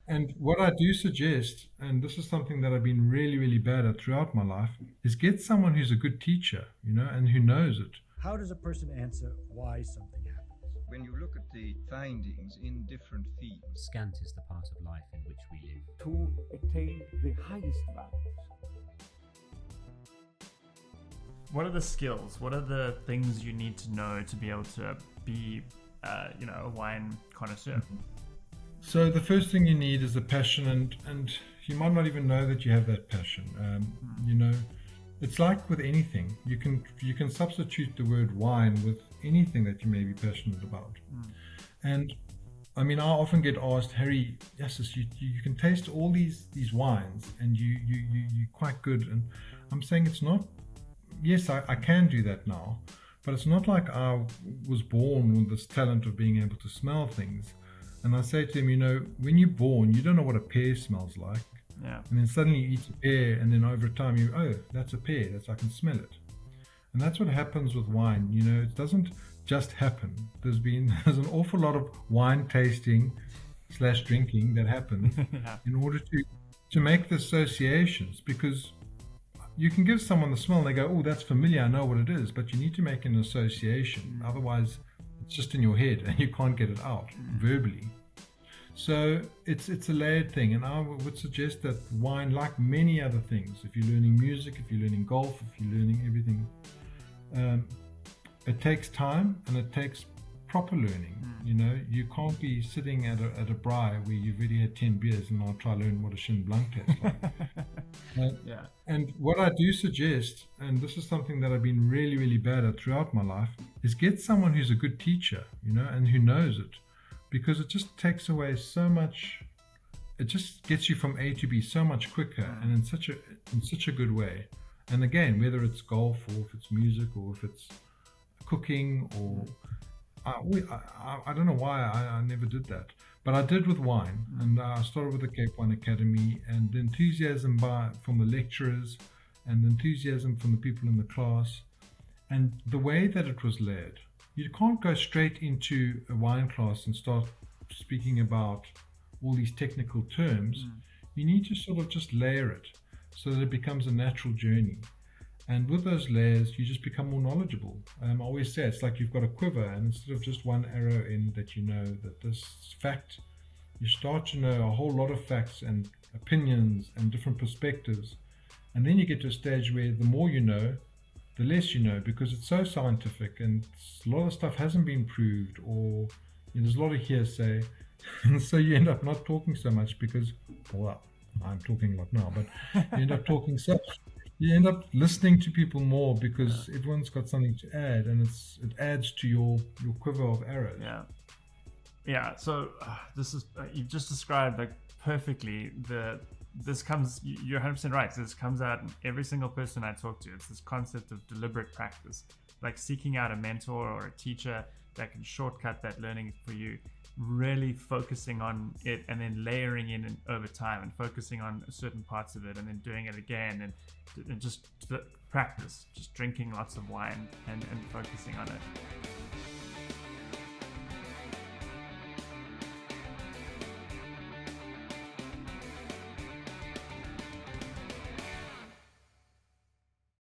And what I do suggest, and this is something that I've been really, really bad at throughout my life, is get someone who's a good teacher, and who knows it. How does a person answer why something happens? When you look at the findings in different fields, Scant is the part of life in which we live. To attain the highest values. What are the skills? What are the things you need to know to be able to be, a wine connoisseur? So the first thing you need is a passion, and you might not even know that you have that passion. It's like with anything. You can substitute the word wine with anything that you may be passionate about. And I mean, I often get asked, Harry, yes, you can taste all these wines, and you're quite good. And I'm saying it's not. Yes, I can do that now, but it's not like I was born with this talent of being able to smell things. And I say to him, when you're born, you don't know what a pear smells like. Yeah. And then suddenly you eat a pear, and then over time that's a pear. I can smell it. And that's what happens with wine. It doesn't just happen. There's an awful lot of wine tasting / drinking that happens in order to make the associations, because you can give someone the smell and they go, oh, that's familiar, I know what it is, but you need to make an association. Otherwise, it's just in your head and you can't get it out verbally. So it's a layered thing, and I would suggest that wine, like many other things, if you're learning music, if you're learning golf, if you're learning everything, it takes time and it takes proper learning. You can't be sitting at a braai where you've already had 10 beers and I'll try to learn what a Shin Blanc tastes like. And what I do suggest, and this is something that I've been really, really bad at throughout my life, is get someone who's a good teacher, and who knows it, because it just takes away so much. It just gets you from A to B so much quicker and in such a good way. And again, whether it's golf or if it's music or if it's cooking or I don't know why I never did that, but I did with wine, and I started with the Cape Wine Academy, and the enthusiasm from the lecturers and the enthusiasm from the people in the class, and the way that it was led. You can't go straight into a wine class and start speaking about all these technical terms. You need to sort of just layer it so that it becomes a natural journey. And with those layers, you just become more knowledgeable. I always say it's like you've got a quiver, and instead of just one arrow in that that this fact, you start to know a whole lot of facts and opinions and different perspectives. And then you get to a stage where the more you know, the less you know, because it's so scientific and a lot of stuff hasn't been proved, or there's a lot of hearsay. And so you end up not talking so much because, well, I'm talking a lot now, but you end up talking so you end up listening to people more because everyone's got something to add, and it adds to your quiver of arrows. Yeah. So this is you've just described perfectly this comes. You're 100% right. This comes out in every single person I talk to. It's this concept of deliberate practice, like seeking out a mentor or a teacher that can shortcut that learning for you. Really focusing on it and then layering in over time and focusing on certain parts of it and then doing it again and just practice, just drinking lots of wine and focusing on it.